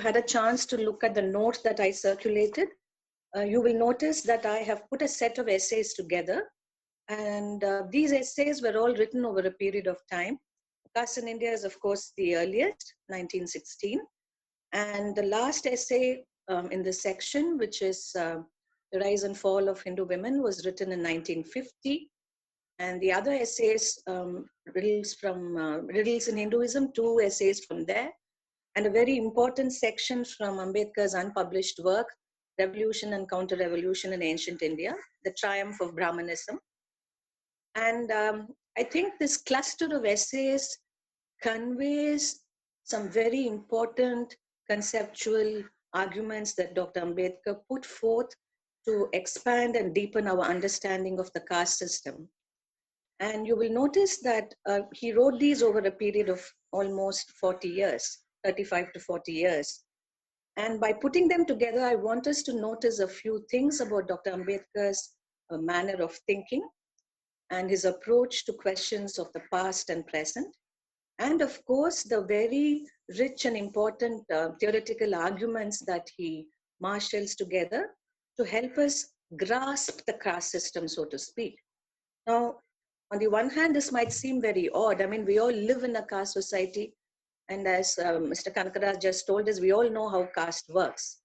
had a chance to look at the note that I circulated, you will notice that I have put a set of essays together. And these essays were all written over a period of time. Caste in India is, of course, the earliest, 1916. And the last essay in this section, which is The Rise and Fall of Hindu Women, was written in 1950. And the other essays, Riddles in Hinduism, 2 essays from there. And a very important section from Ambedkar's unpublished work, Revolution and Counter-Revolution in Ancient India, The Triumph of Brahmanism. And I think this cluster of essays conveys some very important conceptual arguments that Dr. Ambedkar put forth to expand and deepen our understanding of the caste system. And you will notice that he wrote these over a period of almost 40 years, 35 to 40 years. And by putting them together, I want us to notice a few things about Dr. Ambedkar's manner of thinking and his approach to questions of the past and present. And of course, the very rich and important theoretical arguments that he marshals together to help us grasp the caste system, so to speak. Now, on the one hand, this might seem very odd. I mean, we all live in a caste society. And as Mr. Kankaraj just told us, we all know how caste works.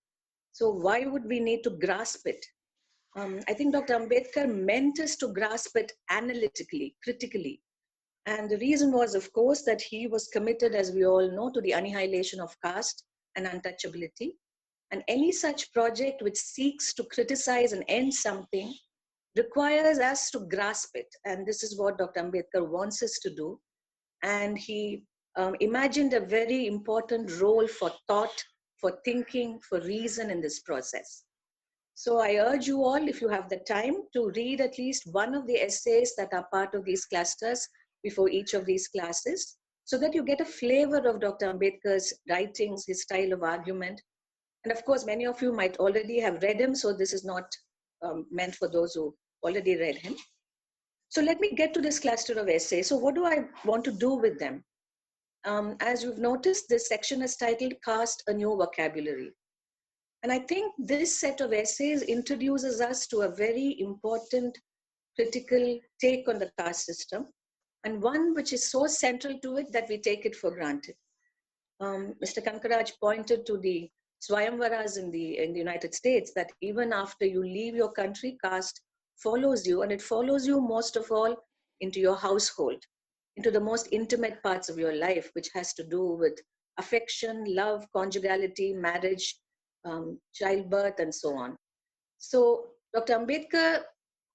So why would we need to grasp it? I think Dr. Ambedkar meant us to grasp it analytically, critically. And the reason was, of course, that he was committed, as we all know, to the annihilation of caste and untouchability. And any such project which seeks to criticize and end something requires us to grasp it. And this is what Dr. Ambedkar wants us to do. And he imagined a very important role for thought, for thinking, for reason in this process. So I urge you all, if you have the time, to read at least one of the essays that are part of these clusters before each of these classes, so that you get a flavor of Dr. Ambedkar's writings, his style of argument. And of course, many of you might already have read him, so this is not meant for those who already read him. So let me get to this cluster of essays. So what do I want to do with them? As you've noticed, this section is titled Caste, a New Vocabulary. And I think this set of essays introduces us to a very important critical take on the caste system, and one which is so central to it that we take it for granted. Mr. Kankaraj pointed to the Swayamvaras in the United States, that even after you leave your country, caste follows you, and it follows you most of all into your household, into the most intimate parts of your life, which has to do with affection, love, conjugality, marriage, childbirth, and so on. So Dr. Ambedkar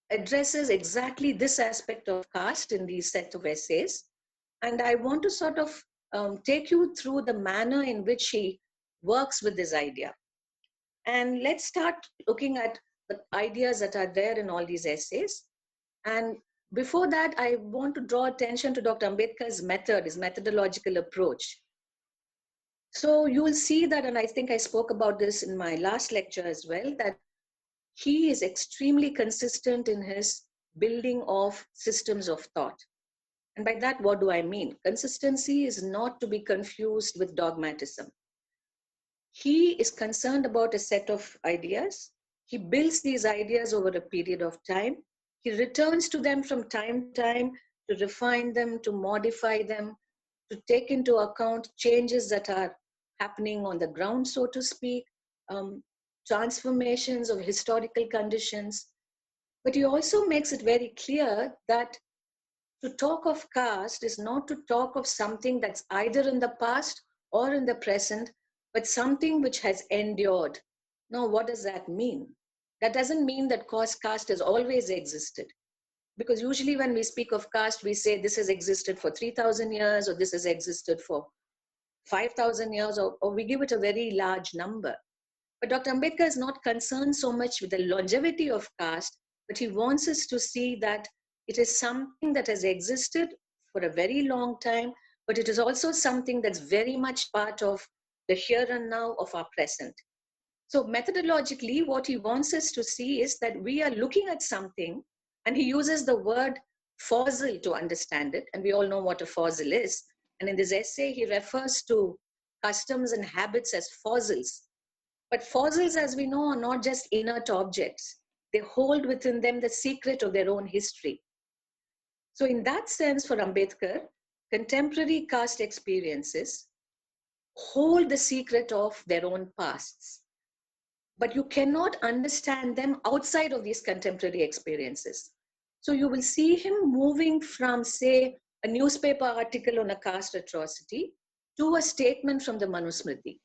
addresses exactly this aspect of caste in these set of essays. And I want to sort of take you through the manner in which he works with this idea. And let's start looking at the ideas that are there in all these essays. And before that, I want to draw attention to Dr. Ambedkar's method, his methodological approach. So you will see that, and I think I spoke about this in my last lecture as well, that he is extremely consistent in his building of systems of thought. And by that, what do I mean? Consistency is not to be confused with dogmatism. He is concerned about a set of ideas. He builds these ideas over a period of time. He returns to them from time to time to refine them, to modify them, to take into account changes that are happening on the ground, so to speak, transformations of historical conditions. But he also makes it very clear that to talk of caste is not to talk of something that's either in the past or in the present, but something which has endured. Now, what does that mean? That doesn't mean that caste has always existed. Because usually when we speak of caste, we say this has existed for 3,000 years, or this has existed for 5,000 years, or we give it a very large number. But Dr. Ambedkar is not concerned so much with the longevity of caste, but he wants us to see that it is something that has existed for a very long time, but it is also something that's very much part of the here and now of our present. So methodologically, what he wants us to see is that we are looking at something, and he uses the word fossil to understand it, and we all know what a fossil is. And in this essay, he refers to customs and habits as fossils. But fossils, as we know, are not just inert objects. They hold within them the secret of their own history. So in that sense, for Ambedkar, contemporary caste experiences hold the secret of their own pasts. But you cannot understand them outside of these contemporary experiences. So you will see him moving from, say, a newspaper article on a caste atrocity to a statement from the Manusmriti.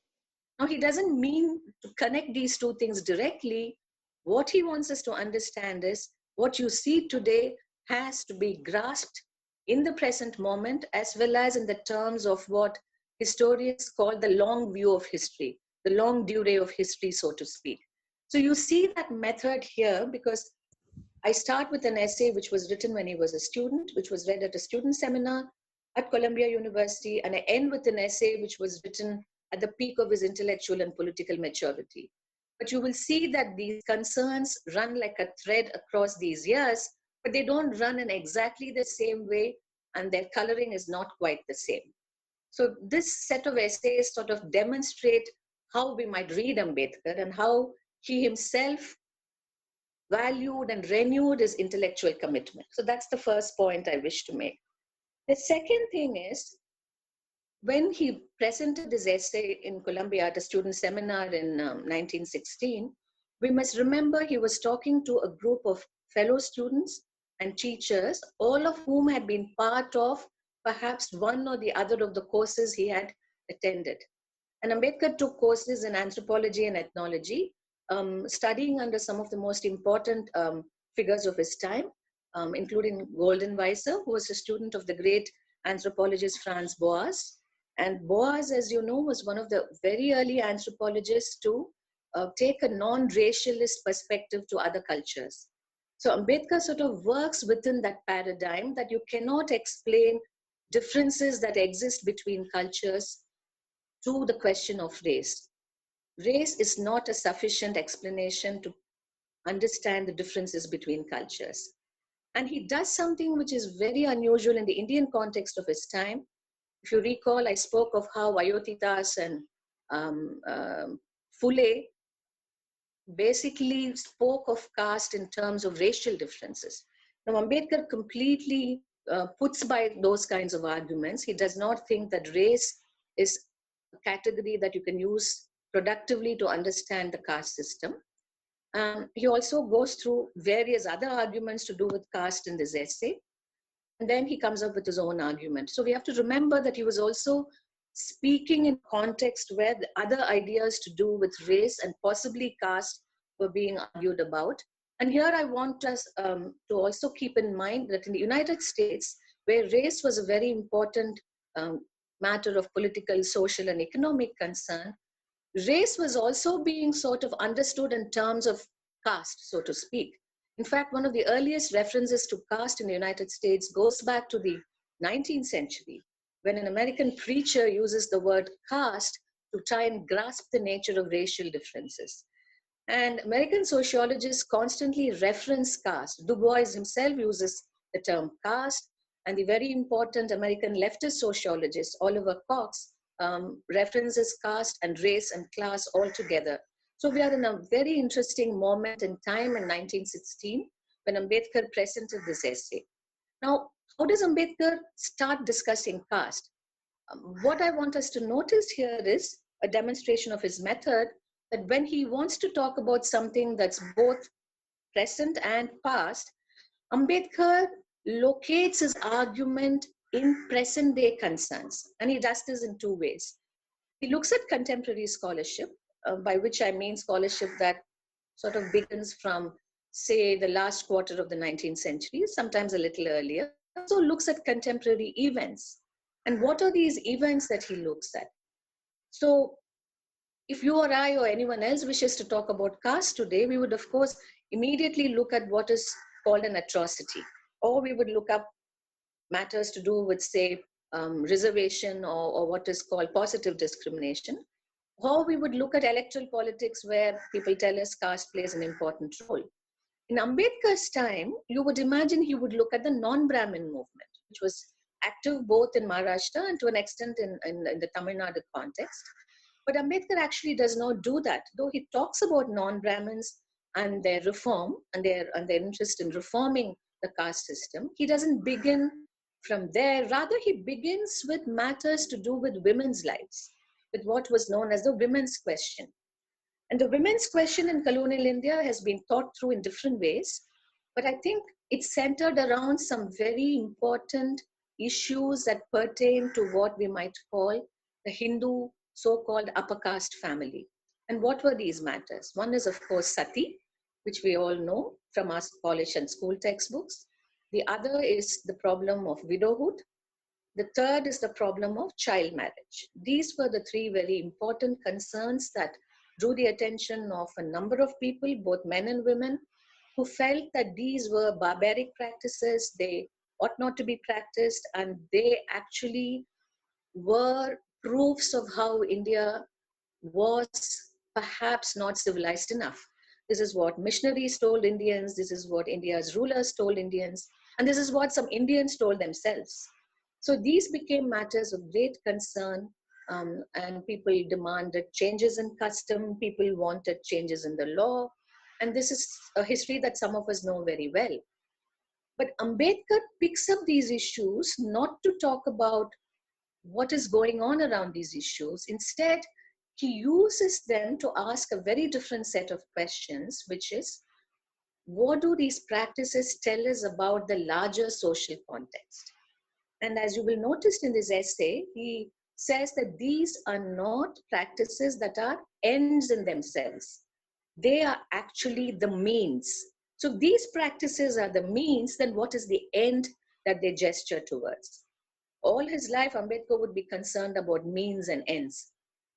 Now, he doesn't mean to connect these two things directly. What he wants us to understand is what you see today has to be grasped in the present moment, as well as in the terms of what historians call the long view of history, the long durée of history, so to speak. So you see that method here, because I start with an essay which was written when he was a student, which was read at a student seminar at Columbia University, and I end with an essay which was written at the peak of his intellectual and political maturity. But you will see that these concerns run like a thread across these years, but they don't run in exactly the same way, and their coloring is not quite the same. So this set of essays sort of demonstrate how we might read Ambedkar and how he himself valued and renewed his intellectual commitment. So that's the first point I wish to make. The second thing is, when he presented his essay in Columbia at a student seminar in 1916, we must remember he was talking to a group of fellow students and teachers, all of whom had been part of perhaps one or the other of the courses he had attended. And Ambedkar took courses in anthropology and ethnology, studying under some of the most important figures of his time, including Goldenweiser, who was a student of the great anthropologist Franz Boas. And Boas, as you know, was one of the very early anthropologists to take a non-racialist perspective to other cultures. So Ambedkar sort of works within that paradigm that you cannot explain differences that exist between cultures to the question of race. Race is not a sufficient explanation to understand the differences between cultures. And he does something which is very unusual in the Indian context of his time. If you recall, I spoke of how Vayotitas and Phule basically spoke of caste in terms of racial differences. Now, Ambedkar completely puts by those kinds of arguments. He does not think that race is a category that you can use productively to understand the caste system. He also goes through various other arguments to do with caste in this essay. And then he comes up with his own argument. So we have to remember that he was also speaking in context where the other ideas to do with race and possibly caste were being argued about. And here I want us to also keep in mind that in the United States, where race was a very important matter of political, social, and economic concern, race was also being sort of understood in terms of caste, so to speak. In fact, one of the earliest references to caste in the United States goes back to the 19th century, when an American preacher uses the word caste to try and grasp the nature of racial differences. And American sociologists constantly reference caste. Du Bois himself uses the term caste, and the very important American leftist sociologist, Oliver Cox, references caste and race and class all together. So we are in a very interesting moment in time in 1916 when Ambedkar presented this essay. Now, how does Ambedkar start discussing caste? What I want us to notice here is a demonstration of his method, that when he wants to talk about something that's both present and past, Ambedkar locates his argument in present day concerns. And he does this in two ways. He looks at contemporary scholarship, by which I mean scholarship that sort of begins from, say, the last quarter of the 19th century, sometimes a little earlier. He also looks at contemporary events. And what are these events that he looks at? So if you or I or anyone else wishes to talk about caste today, we would, of course, immediately look at what is called an atrocity. Or we would look up matters to do with, say, reservation or what is called positive discrimination. Or we would look at electoral politics where people tell us caste plays an important role. In Ambedkar's time, you would imagine he would look at the non-Brahmin movement, which was active both in Maharashtra and to an extent in the Tamil Nadu context. But Ambedkar actually does not do that, though he talks about non-Brahmins and their reform and their interest in reforming the caste system. He doesn't begin from there. Rather, he begins with matters to do with women's lives, with what was known as the women's question. And the women's question in colonial India has been thought through in different ways, but I think it's centered around some very important issues that pertain to what we might call the Hindu so-called upper caste family. And what were these matters? One is, of course, sati, which we all know from our college and school textbooks. The other is the problem of widowhood. The third is the problem of child marriage. These were the three very important concerns that drew the attention of a number of people, both men and women, who felt that these were barbaric practices, they ought not to be practiced, and they actually were proofs of how India was perhaps not civilized enough. This is what missionaries told Indians, this is what India's rulers told Indians, and this is what some Indians told themselves. So these became matters of great concern, and people demanded changes in custom, people wanted changes in the law, and this is a history that some of us know very well. But Ambedkar picks up these issues not to talk about what is going on around these issues. Instead, he uses them to ask a very different set of questions, which is, what do these practices tell us about the larger social context? And as you will notice in this essay, he says that these are not practices that are ends in themselves. They are actually the means. So if these practices are the means, then what is the end that they gesture towards? All his life, Ambedkar would be concerned about means and ends.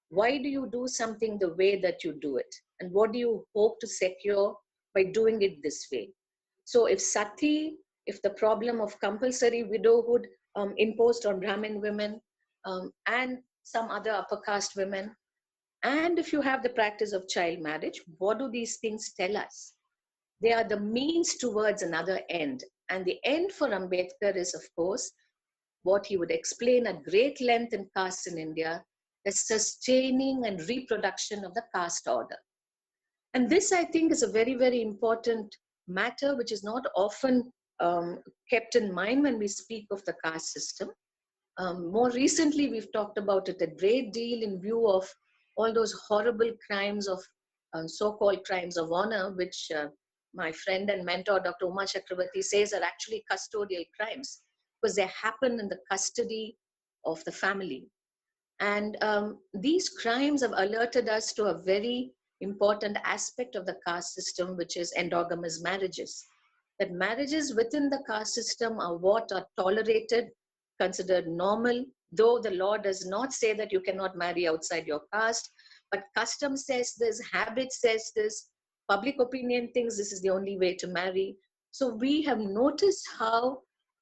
Why do you do something the way that you do it? And what do you hope to secure by doing it this way? So if sati, if the problem of compulsory widowhood imposed on Brahmin women and some other upper caste women, and if you have the practice of child marriage, what do these things tell us? They are the means towards another end. And the end for Ambedkar is, of course, what he would explain at great length in Caste in India, the sustaining and reproduction of the caste order. And this, I think, is a very, very important matter, which is not often kept in mind when we speak of the caste system. More recently, we've talked about it a great deal in view of all those horrible crimes of so-called crimes of honor, which my friend and mentor, Dr. Uma Chakravarti, says are actually custodial crimes because they happen in the custody of the family. And these crimes have alerted us to a very important aspect of the caste system, which is endogamous marriages. That marriages within the caste system are what are tolerated, considered normal, though the law does not say that you cannot marry outside your caste, but custom says this, habit says this, public opinion thinks this is the only way to marry. So we have noticed how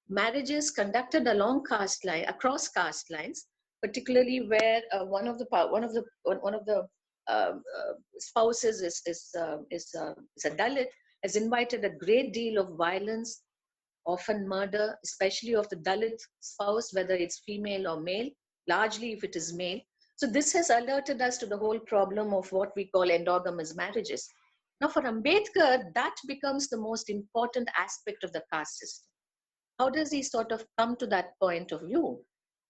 marriages conducted along caste line, across caste lines, particularly where one of the spouses is a Dalit, has invited a great deal of violence, often murder, especially of the Dalit spouse, whether it's female or male, largely if it is male. So this has alerted us to the whole problem of what we call endogamous marriages. Now for Ambedkar, that becomes the most important aspect of the caste system. How does he sort of come to that point of view?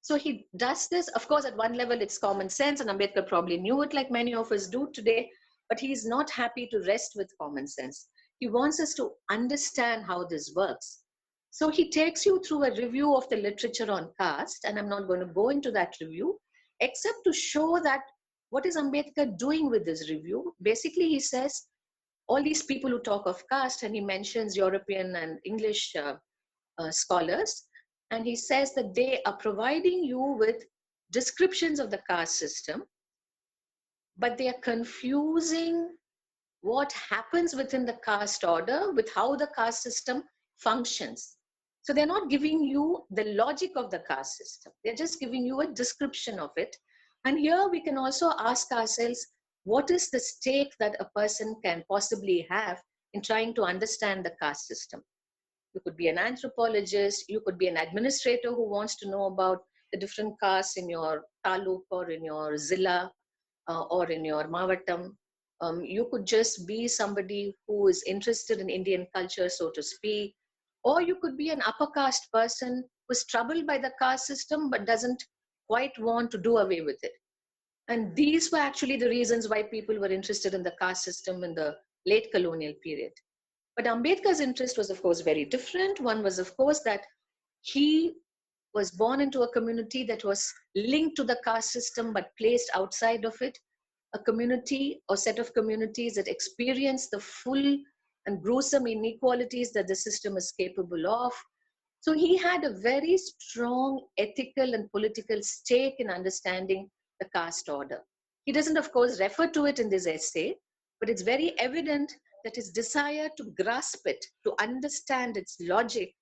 So he does this, of course, at one level it's common sense, and Ambedkar probably knew it like many of us do today, but he's not happy to rest with common sense. He wants us to understand how this works. So he takes you through a review of the literature on caste, and I'm not going to go into that review, except to show that what is Ambedkar doing with this review? Basically, he says, all these people who talk of caste, and he mentions European and English scholars, and he says that they are providing you with descriptions of the caste system, but they are confusing what happens within the caste order with how the caste system functions. So they're not giving you the logic of the caste system. They're just giving you a description of it. And here we can also ask ourselves, what is the stake that a person can possibly have in trying to understand the caste system? you could be an anthropologist, you could be an administrator who wants to know about the different castes in your taluk or in your zilla or in your Mavatam. You could just be somebody who is interested in Indian culture, so to speak, or you could be an upper caste person who's troubled by the caste system but doesn't quite want to do away with it. And these were actually the reasons why people were interested in the caste system in the late colonial period. But Ambedkar's interest was, of course, very different. One was, of course, that he was born into a community that was linked to the caste system but placed outside of it, a community or set of communities that experience the full and gruesome inequalities that the system is capable of. So he had a very strong ethical and political stake in understanding the caste order. He doesn't, of course, refer to it in this essay, but it's very evident that his desire to grasp it, to understand its logic,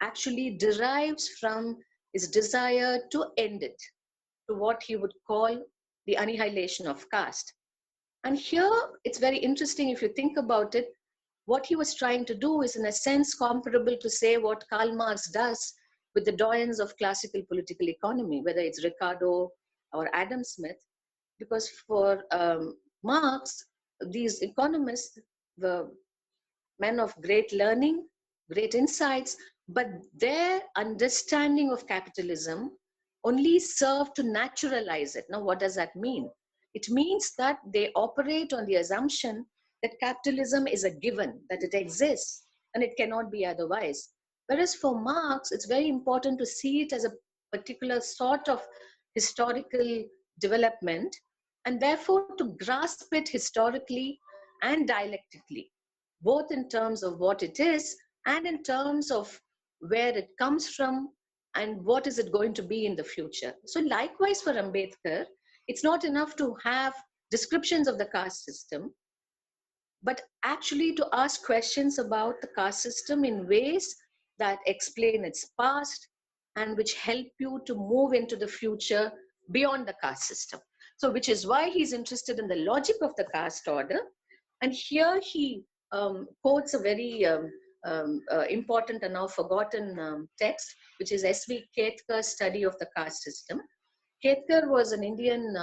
actually derives from his desire to end it, to what he would call the annihilation of caste. And here it's very interesting if you think about it. What he was trying to do is, in a sense, comparable to, say, what Karl Marx does with the doyens of classical political economy, whether it's Ricardo or Adam Smith, because for Marx, these economists were men of great learning, great insights, but their understanding of capitalism only served to naturalize it. Now, what does that mean? It means that they operate on the assumption that capitalism is a given, that it exists, and it cannot be otherwise. Whereas for Marx, it's very important to see it as a particular sort of historical development, and therefore to grasp it historically and dialectically, both in terms of what it is and in terms of where it comes from and what is it going to be in the future. So likewise for Ambedkar, it's not enough to have descriptions of the caste system, but actually to ask questions about the caste system in ways that explain its past and which help you to move into the future beyond the caste system. So which is why he's interested in the logic of the caste order. And here he quotes a very important and now forgotten text, which is S.V. Ketkar's study of the caste system. Ketkar was an Indian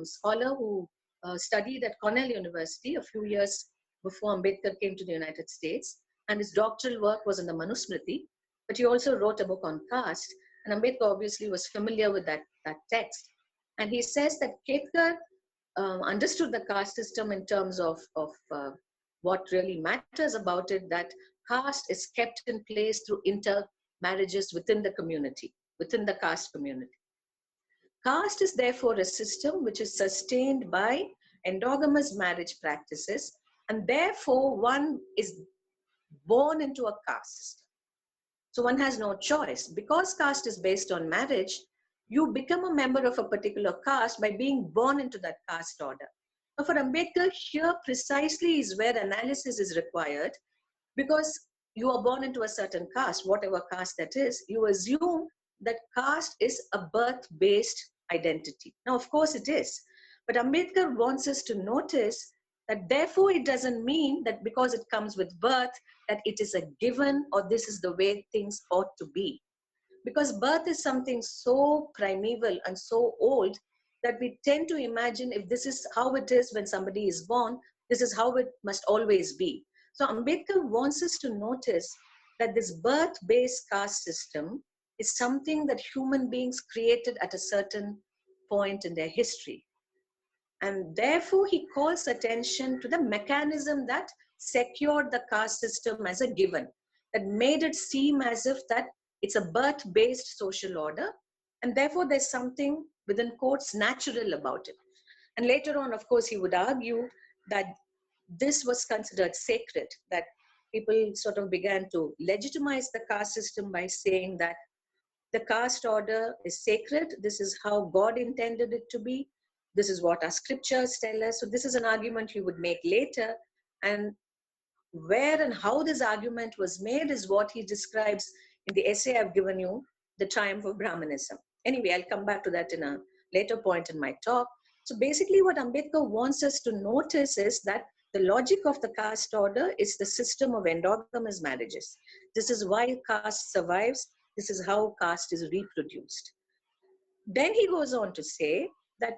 scholar who studied at Cornell University a few years before Ambedkar came to the United States. And his doctoral work was in the Manusmriti, but he also wrote a book on caste. And Ambedkar obviously was familiar with that text. And he says that Ketkar understood the caste system in terms of what really matters about it, that caste is kept in place through intermarriages within the community, within the caste community. Caste is therefore a system which is sustained by endogamous marriage practices, and therefore one is born into a caste system. So one has no choice. Because caste is based on marriage, you become a member of a particular caste by being born into that caste order. Now for Ambedkar, here precisely is where analysis is required, because you are born into a certain caste, whatever caste that is, you assume that caste is a birth-based identity. Now, of course it is, but Ambedkar wants us to notice that therefore it doesn't mean that because it comes with birth, that it is a given or this is the way things ought to be. Because birth is something so primeval and so old that we tend to imagine if this is how it is when somebody is born, this is how it must always be. So Ambedkar wants us to notice that this birth-based caste system is something that human beings created at a certain point in their history. And therefore he calls attention to the mechanism that secured the caste system as a given, that made it seem as if that it's a birth-based social order, and therefore there's something within quotes natural about it. And later on, of course, he would argue that this was considered sacred, that people sort of began to legitimize the caste system by saying that the caste order is sacred, this is how God intended it to be, this is what our scriptures tell us. So this is an argument he would make later, and where and how this argument was made is what he describes in the essay I've given you, The Triumph of Brahmanism. Anyway, I'll come back to that in a later point in my talk. So basically what Ambedkar wants us to notice is that The logic of the caste order is the system of endogamous marriages. This is why caste survives. This is how caste is reproduced. Then he goes on to say that,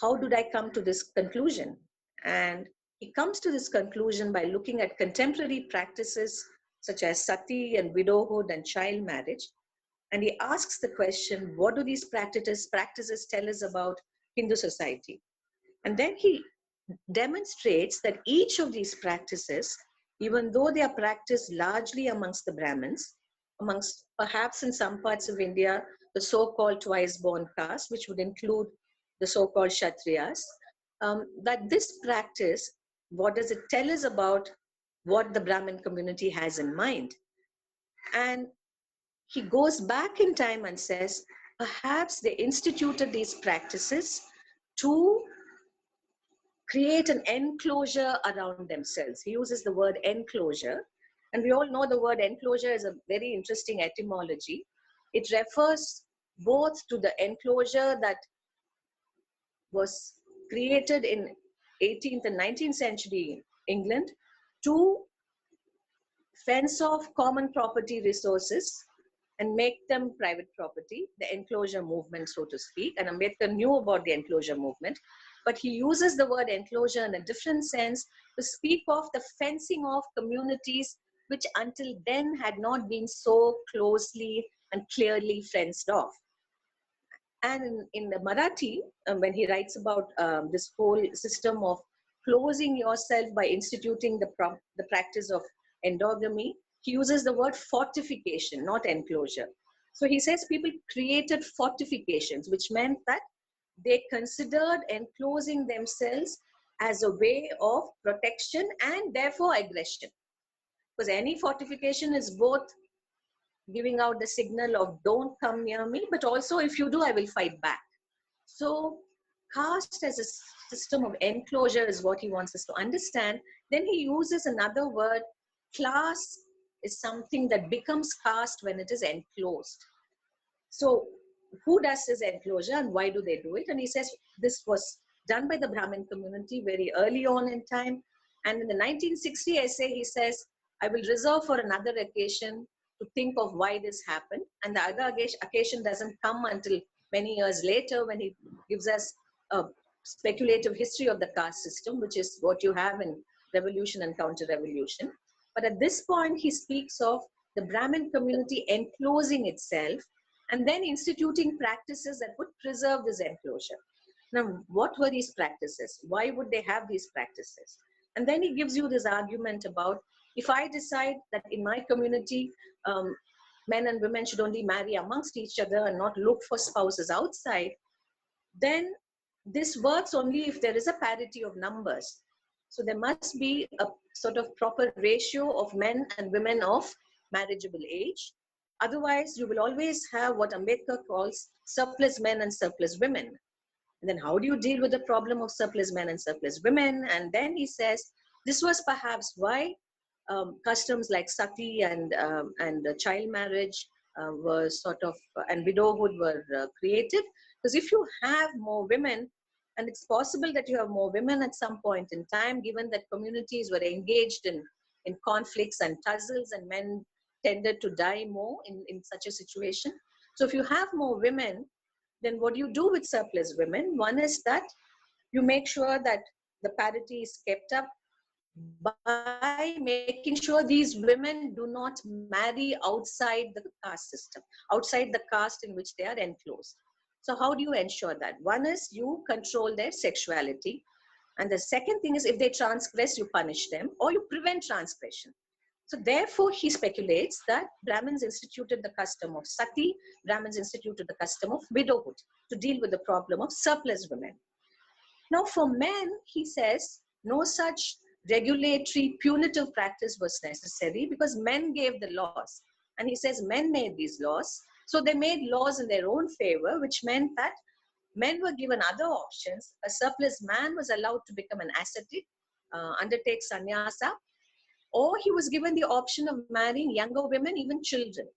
how did I come to this conclusion? And he comes to this conclusion by looking at contemporary practices such as sati and widowhood and child marriage. And he asks the question, what do these practices tell us about Hindu society? And then he demonstrates that each of these practices, even though they are practiced largely amongst the Brahmins, amongst perhaps in some parts of India, the so-called twice-born caste, which would include the so-called Kshatriyas, that this practice, what does it tell us about what the Brahmin community has in mind? And he goes back in time and says, perhaps they instituted these practices to create an enclosure around themselves. He uses the word enclosure. And we all know the word enclosure is a very interesting etymology. It refers both to the enclosure that was created in 18th and 19th century England to fence off common property resources and make them private property, the enclosure movement, so to speak. And Ambedkar knew about the enclosure movement, but he uses the word enclosure in a different sense to speak of the fencing off communities which until then had not been so closely and clearly fenced off. And in the Marathi, when he writes about this whole system of closing yourself by instituting the practice of endogamy, he uses the word fortification, not enclosure. So he says people created fortifications, which meant that they considered enclosing themselves as a way of protection and therefore aggression. Because any fortification is both giving out the signal of don't come near me, but also if you do, I will fight back. So caste as a system of enclosure is what he wants us to understand. Then he uses another word, class is something that becomes caste when it is enclosed. So who does this enclosure and why do they do it? And he says this was done by the Brahmin community very early on in time. And in the 1960 essay, he says, I will reserve for another occasion to think of why this happened. And the other occasion doesn't come until many years later when he gives us a speculative history of the caste system, which is what you have in revolution and counter-revolution. But at this point, he speaks of the Brahmin community enclosing itself and then instituting practices that would preserve this enclosure. Now, what were these practices? Why would they have these practices? And then he gives you this argument about, if I decide that in my community, men and women should only marry amongst each other and not look for spouses outside, then this works only if there is a parity of numbers. So there must be a sort of proper ratio of men and women of marriageable age. Otherwise, you will always have what Ambedkar calls surplus men and surplus women. And then how do you deal with the problem of surplus men and surplus women? And then he says, this was perhaps why customs like sati and child marriage were sort of, and widowhood were created. Because if you have more women, and it's possible that you have more women at some point in time, given that communities were engaged in conflicts and tussles and men tended to die more in such a situation. So if you have more women, then what do you do with surplus women? One is that you make sure that the parity is kept up by making sure these women do not marry outside the caste system, outside the caste in which they are enclosed. So how do you ensure that? One is you control their sexuality. And the second thing is if they transgress, you punish them or you prevent transgression. So therefore, he speculates that Brahmins instituted the custom of sati, Brahmins instituted the custom of widowhood to deal with the problem of surplus women. Now for men, he says, no such regulatory punitive practice was necessary because men gave the laws. And he says men made these laws. So they made laws in their own favor, which meant that men were given other options. A surplus man was allowed to become an ascetic, undertake sannyasa, or he was given the option of marrying younger women, even children.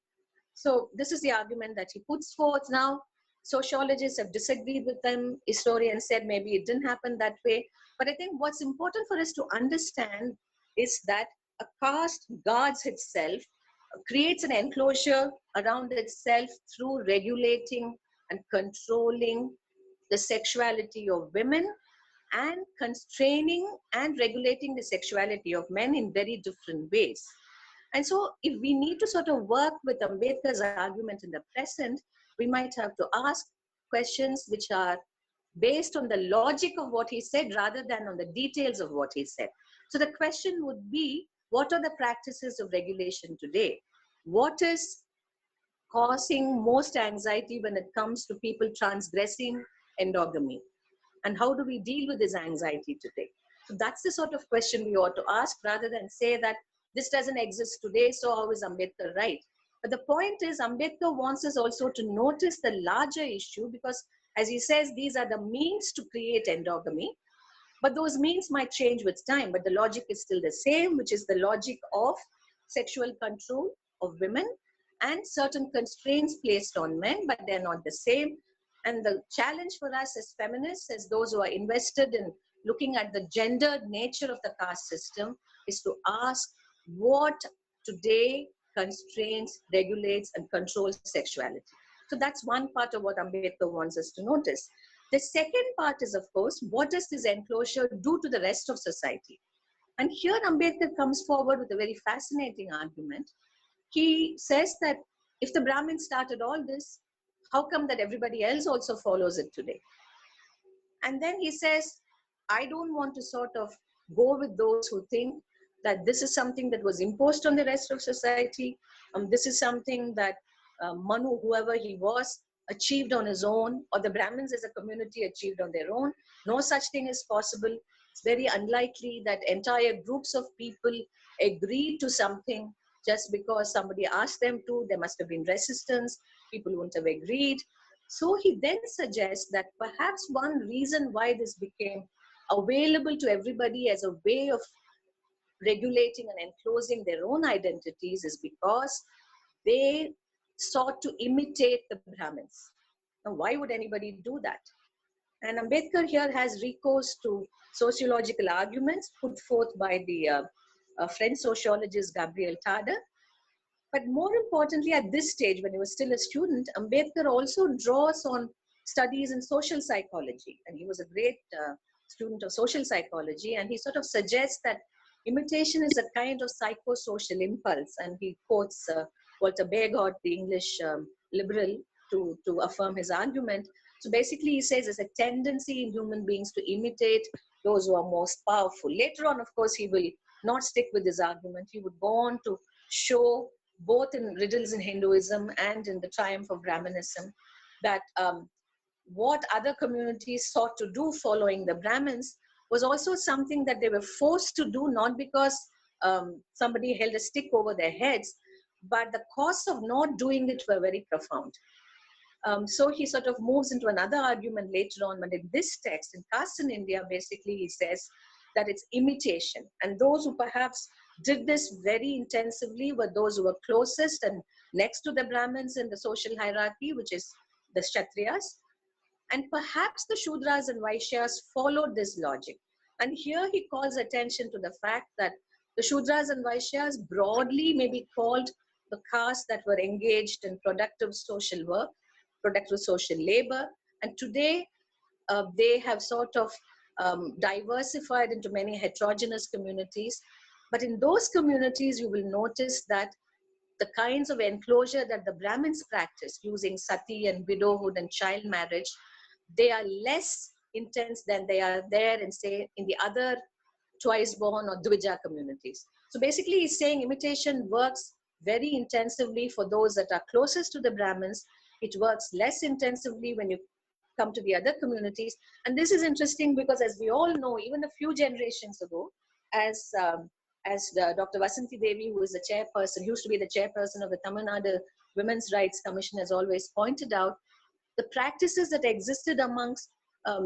So this is the argument that he puts forth now. Sociologists have disagreed with them. Historians said maybe it didn't happen that way. But I think what's important for us to understand is that a caste guards itself, creates an enclosure around itself through regulating and controlling the sexuality of women and constraining and regulating the sexuality of men in very different ways. And so, if we need to sort of work with Ambedkar's argument in the present, we might have to ask questions which are based on the logic of what he said rather than on the details of what he said. So, the question would be, what are the practices of regulation today? What is causing most anxiety when it comes to people transgressing endogamy? And how do we deal with this anxiety today? So that's the sort of question we ought to ask rather than say that this doesn't exist today, so how is Ambedkar right? But the point is, Ambedkar wants us also to notice the larger issue because, as he says, these are the means to create endogamy. But those means might change with time, but the logic is still the same, which is the logic of sexual control of women and certain constraints placed on men, but they're not the same. And the challenge for us as feminists, as those who are invested in looking at the gendered nature of the caste system, is to ask what today constrains, regulates, and controls sexuality. So that's one part of what Ambedkar wants us to notice. The second part is, of course, what does this enclosure do to the rest of society? And here Ambedkar comes forward with a very fascinating argument. He says that if the Brahmins started all this, how come that everybody else also follows it today? And then he says, I don't want to sort of go with those who think that this is something that was imposed on the rest of society. This is something that Manu, whoever he was, achieved on his own, or the Brahmins as a community achieved on their own. No such thing is possible. It's very unlikely that entire groups of people agreed to something just because somebody asked them to. There must have been resistance. People wouldn't have agreed. So he then suggests that perhaps one reason why this became available to everybody as a way of regulating and enclosing their own identities is because they sought to imitate the Brahmins. Now, why would anybody do that? And Ambedkar here has recourse to sociological arguments put forth by the French sociologist Gabriel Tarde. But more importantly, at this stage, when he was still a student, Ambedkar also draws on studies in social psychology. And he was a great student of social psychology. And he sort of suggests that imitation is a kind of psychosocial impulse. And he quotes Walter Bagehot, the English liberal, to affirm his argument. So basically, he says there's a tendency in human beings to imitate those who are most powerful. Later on, of course, he will not stick with his argument. He would go on to show, both in riddles in Hinduism and in the triumph of Brahminism, that what other communities sought to do following the Brahmins was also something that they were forced to do, not because somebody held a stick over their heads, but the costs of not doing it were very profound. So he sort of moves into another argument later on, but in this text, in Caste in India, basically he says that it's imitation. And those who perhaps did this very intensively were those who were closest and next to the Brahmins in the social hierarchy, which is the Kshatriyas. And perhaps the Shudras and Vaishyas followed this logic. And here he calls attention to the fact that the Shudras and Vaishyas broadly may be called the castes that were engaged in productive social work, productive social labor. And today, they have sort of diversified into many heterogeneous communities. But in those communities, you will notice that the kinds of enclosure that the Brahmins practice, using sati and widowhood and child marriage, they are less intense than they are there in, say, in the other twice born or Dvija communities. So basically, he's saying imitation works very intensively for those that are closest to the Brahmins. It works less intensively when you come to the other communities. And this is interesting because, as we all know, even a few generations ago, as Dr. Vasanthi Devi, who is the chairperson, used to be the chairperson of the Tamil Nadu Women's Rights Commission, has always pointed out, the practices that existed amongst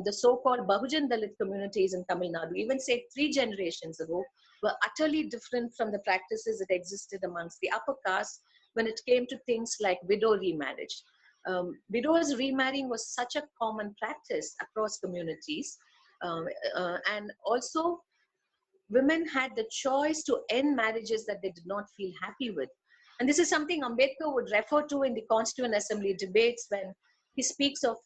the so-called Bahujan Dalit communities in Tamil Nadu, even say 3 generations ago, were utterly different from the practices that existed amongst the upper caste when it came to things like widow remarriage. widows remarrying was such a common practice across communities. And also, women had the choice to end marriages that they did not feel happy with. And this is something Ambedkar would refer to in the Constituent Assembly debates when he speaks of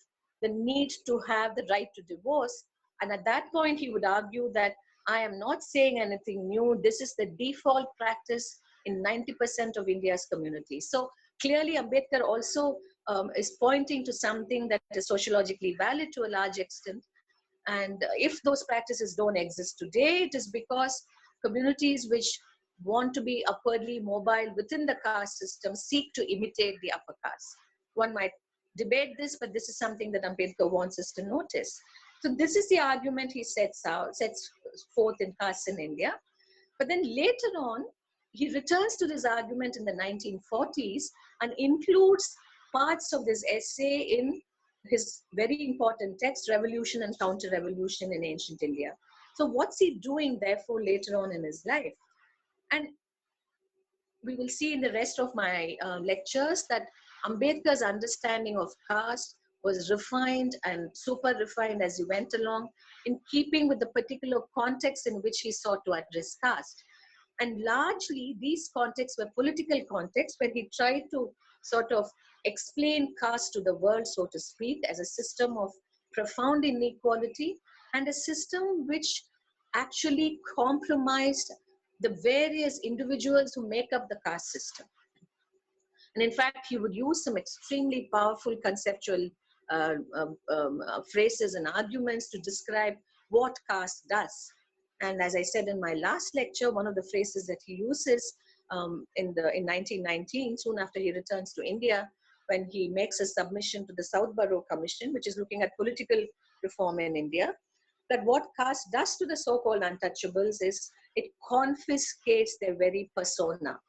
the need to have the right to divorce. And at that point, he would argue that I am not saying anything new. This is the default practice in 90% of India's communities. So clearly, Ambedkar also is pointing to something that is sociologically valid to a large extent. And if those practices don't exist today, it is because communities which want to be upwardly mobile within the caste system seek to imitate the upper caste. One might debate this, but this is something that Ambedkar wants us to notice. So this is the argument he sets forth in Caste in India. But then later on, he returns to this argument in the 1940s and includes parts of this essay in his very important text, Revolution and Counter-Revolution in Ancient India. So what's he doing, therefore, later on in his life? And we will see in the rest of my lectures that Ambedkar's understanding of caste was refined and super refined as he went along, in keeping with the particular context in which he sought to address caste. And largely, these contexts were political contexts where he tried to sort of explain caste to the world, so to speak, as a system of profound inequality and a system which actually compromised the various individuals who make up the caste system. And in fact, he would use some extremely powerful conceptual phrases and arguments to describe what caste does. And as I said in my last lecture, one of the phrases that he uses in 1919, soon after he returns to India, when he makes a submission to the Southborough Commission, which is looking at political reform in India, that what caste does to the so-called untouchables is it confiscates their very persona,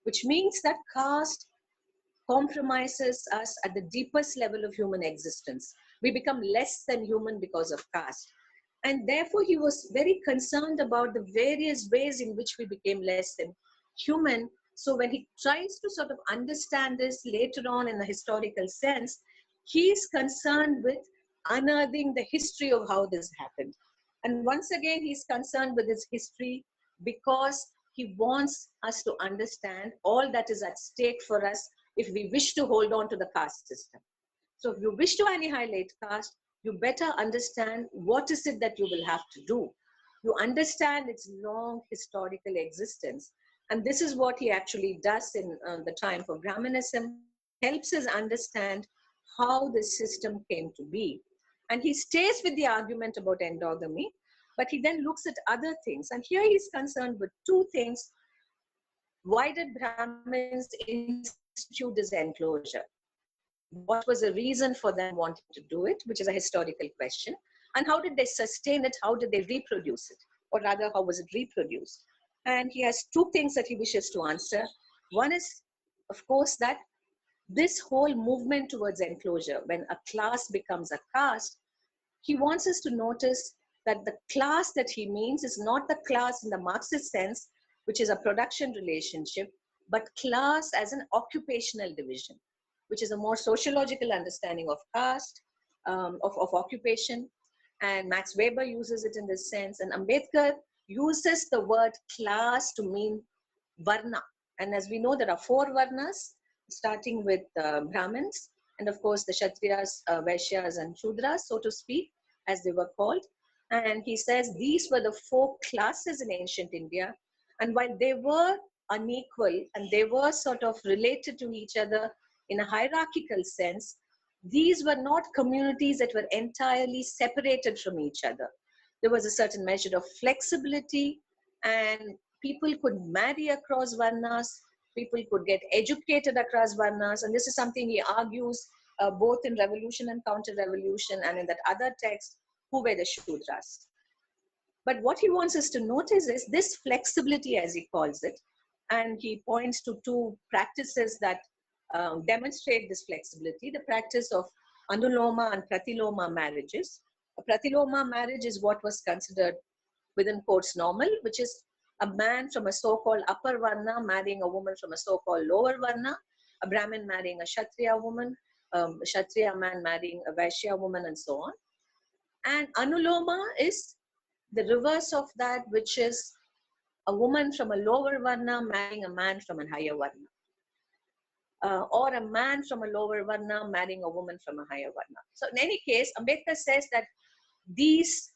which means that caste compromises us at the deepest level of human existence. We become less than human because of caste. And therefore, he was very concerned about the various ways in which we became less than human. So when he tries to sort of understand this later on in a historical sense, he is concerned with unearthing the history of how this happened. And once again, he's concerned with his history because he wants us to understand all that is at stake for us if we wish to hold on to the caste system. So if you wish to annihilate caste, you better understand what is it that you will have to do. You understand its long historical existence. And this is what he actually does in The Triumph of Brahminism, helps us understand how the system came to be. And he stays with the argument about endogamy, but he then looks at other things. And here he's concerned with two things. Why did Brahmins institute this enclosure? What was the reason for them wanting to do it, which is a historical question? And how did they sustain it? How did they reproduce it? Or rather, how was it reproduced? And he has two things that he wishes to answer. One is, of course, that this whole movement towards enclosure, when a class becomes a caste, he wants us to notice that the class that he means is not the class in the Marxist sense, which is a production relationship, but class as an occupational division, which is a more sociological understanding of caste, of occupation. And Max Weber uses it in this sense. And Ambedkar uses the word class to mean varna. And as we know, there are four varnas, starting with Brahmins, and of course the Kshatriyas, Vaishyas, and Shudras, so to speak, as they were called. And he says these were the four classes in ancient India. And while they were unequal and they were sort of related to each other in a hierarchical sense, these were not communities that were entirely separated from each other. There was a certain measure of flexibility, and people could marry across varnas, people could get educated across varnas, and this is something he argues both in Revolution and Counter-Revolution and in that other text, who were the Shudras. But what he wants us to notice is this flexibility, as he calls it, and he points to two practices that demonstrate this flexibility, the practice of Anuloma and Pratiloma marriages. A Pratiloma marriage is what was considered within quotes normal, which is a man from a so-called upper varna marrying a woman from a so-called lower varna, a Brahmin marrying a Kshatriya woman, Kshatriya man marrying a Vaishya woman and so on. And Anuloma is the reverse of that, which is a woman from a lower varna marrying a man from a higher varna. Or a man from a lower varna marrying a woman from a higher varna. So in any case, Ambedkar says that these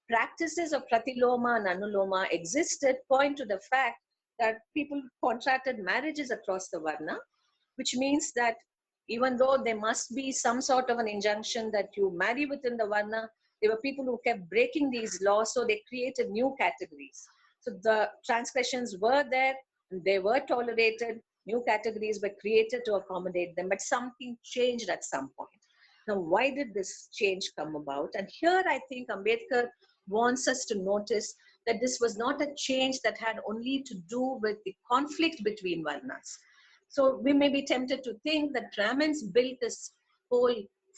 practices of pratiloma and anuloma existed point to the fact that people contracted marriages across the varna, which means that even though there must be some sort of an injunction that you marry within the varna, there were people who kept breaking these laws, so they created new categories. So the transgressions were there, and they were tolerated, new categories were created to accommodate them, but something changed at some point. Now, why did this change come about? And here I think Ambedkar wants us to notice that this was not a change that had only to do with the conflict between varnas. So we may be tempted to think that Brahmins built this whole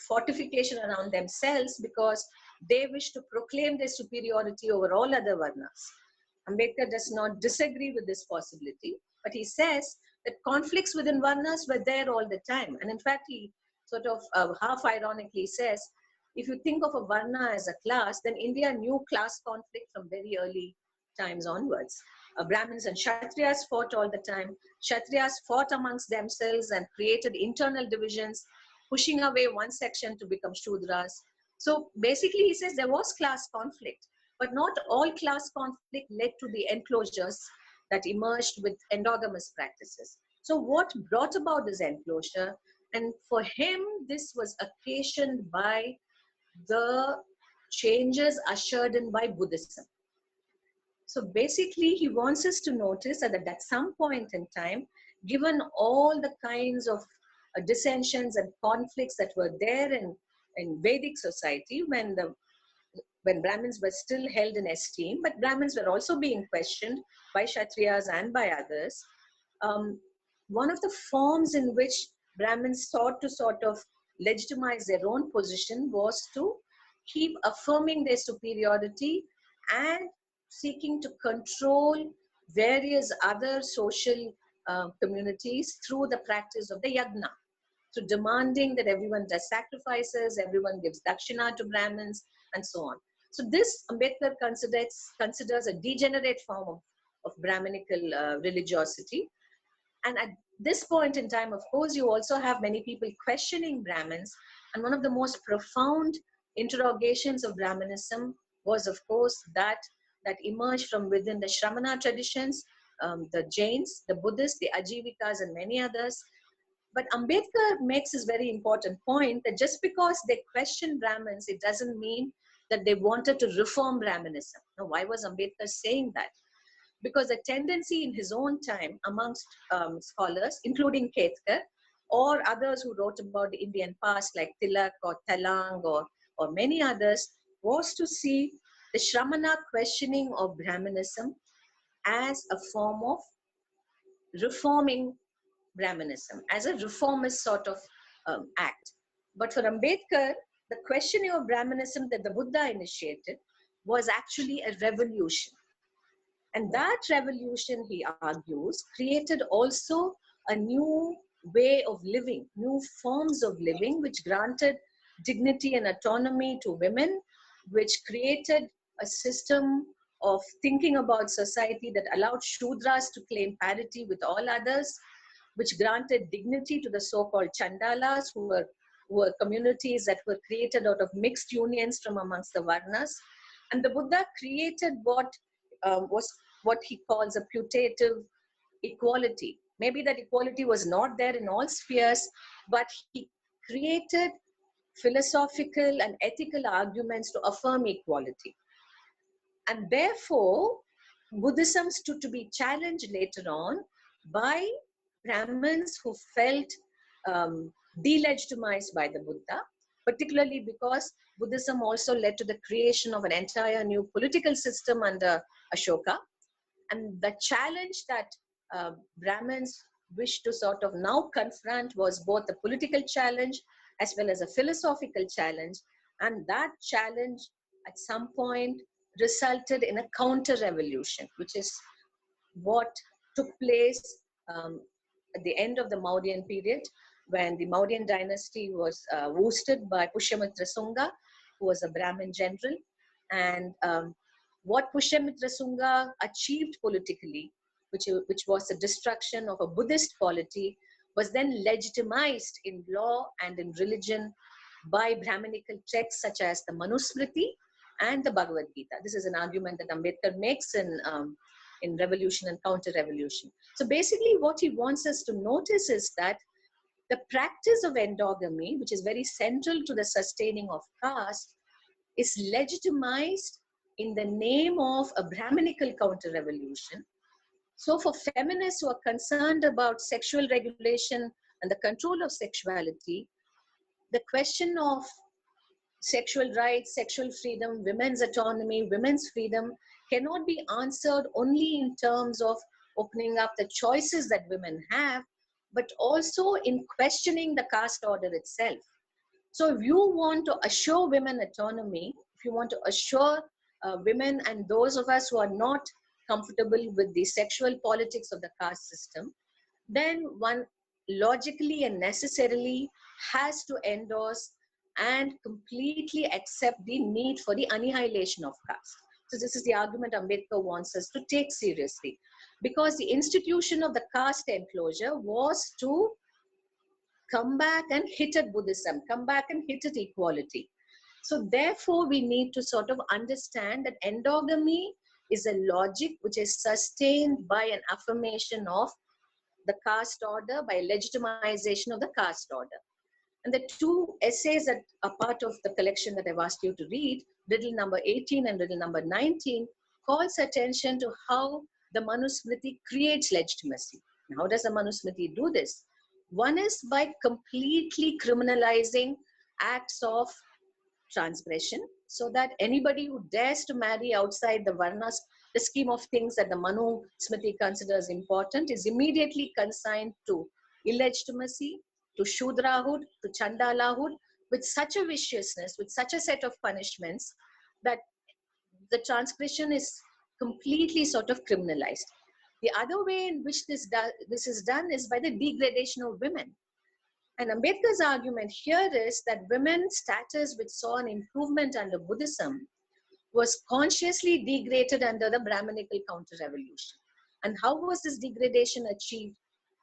fortification around themselves because they wish to proclaim their superiority over all other varnas. Ambedkar does not disagree with this possibility, but he says that conflicts within varnas were there all the time. And in fact, he sort of half ironically says, if you think of a varna as a class, then India knew class conflict from very early times onwards. Brahmins and Kshatriyas fought all the time. Kshatriyas fought amongst themselves and created internal divisions, pushing away one section to become Shudras. So basically, he says there was class conflict, but not all class conflict led to the enclosures that emerged with endogamous practices. So what brought about this enclosure? And for him, this was occasioned by the changes ushered in by Buddhism. So basically, he wants us to notice that at some point in time, given all the kinds of dissensions and conflicts that were there in Vedic society, when Brahmins were still held in esteem, but Brahmins were also being questioned by Kshatriyas and by others, one of the forms in which Brahmins sought to sort of legitimize their own position was to keep affirming their superiority and seeking to control various other social communities through the practice of the yagna. So demanding that everyone does sacrifices, everyone gives dakshina to Brahmins, and so on. So this Ambedkar considers a degenerate form of Brahminical religiosity. And at this point in time, of course, you also have many people questioning Brahmins. And one of the most profound interrogations of Brahminism was, of course, that emerged from within the Shramana traditions, the Jains, the Buddhists, the Ajivikas, and many others. But Ambedkar makes this very important point that just because they question Brahmins, it doesn't mean that they wanted to reform Brahminism. Now, why was Ambedkar saying that? Because the tendency in his own time amongst scholars, including Ketkar, or others who wrote about the Indian past like Tilak or Talang or many others, was to see the Shramana questioning of Brahminism as a form of reforming Brahminism, as a reformist sort of act. But for Ambedkar, the questioning of Brahminism that the Buddha initiated was actually a revolution. And that revolution, he argues, created also a new way of living, new forms of living, which granted dignity and autonomy to women, which created a system of thinking about society that allowed Shudras to claim parity with all others, which granted dignity to the so-called Chandalas, who were communities that were created out of mixed unions from amongst the Varnas. And the Buddha created what was what he calls a putative equality. Maybe that equality was not there in all spheres, but he created philosophical and ethical arguments to affirm equality. And therefore, Buddhism stood to be challenged later on by Brahmins who felt delegitimized by the Buddha, particularly because Buddhism also led to the creation of an entire new political system under Ashoka. And the challenge that Brahmins wished to sort of now confront was both a political challenge as well as a philosophical challenge. And that challenge at some point resulted in a counter-revolution, which is what took place at the end of the Mauryan period, when the Mauryan dynasty was boosted by Pushyamitra Sunga, who was a Brahmin general. And what Pushyamitra Sunga achieved politically, which was the destruction of a Buddhist polity, was then legitimized in law and in religion by Brahminical texts such as the Manusmriti and the Bhagavad Gita. This is an argument that Ambedkar makes in Revolution and Counter-Revolution. So basically what he wants us to notice is that the practice of endogamy, which is very central to the sustaining of caste, is legitimized in the name of a Brahminical counter-revolution. So for feminists who are concerned about sexual regulation and the control of sexuality, the question of sexual rights, sexual freedom, women's autonomy, women's freedom cannot be answered only in terms of opening up the choices that women have, but also in questioning the caste order itself. So if you want to assure women autonomy, if you want to assure women and those of us who are not comfortable with the sexual politics of the caste system, then one logically and necessarily has to endorse and completely accept the need for the annihilation of caste. So this is the argument Ambedkar wants us to take seriously, because the institution of the caste enclosure was to come back and hit at Buddhism, come back and hit at equality. So therefore, we need to sort of understand that endogamy is a logic which is sustained by an affirmation of the caste order, by legitimization of the caste order. And the two essays that are part of the collection that I've asked you to read, riddle number 18 and riddle number 19, calls attention to how the Manusmriti creates legitimacy. How does the Manusmriti do this? One is by completely criminalizing acts of transgression, so that anybody who dares to marry outside the varnas, the scheme of things that the Manu Smriti considers important, is immediately consigned to illegitimacy, to Shudrahood, to Chandalahood, with such a viciousness, with such a set of punishments, that the transgression is completely sort of criminalized. The other way in which this is done is by the degradation of women. And Ambedkar's argument here is that women's status, which saw an improvement under Buddhism, was consciously degraded under the Brahminical counter-revolution. And how was this degradation achieved?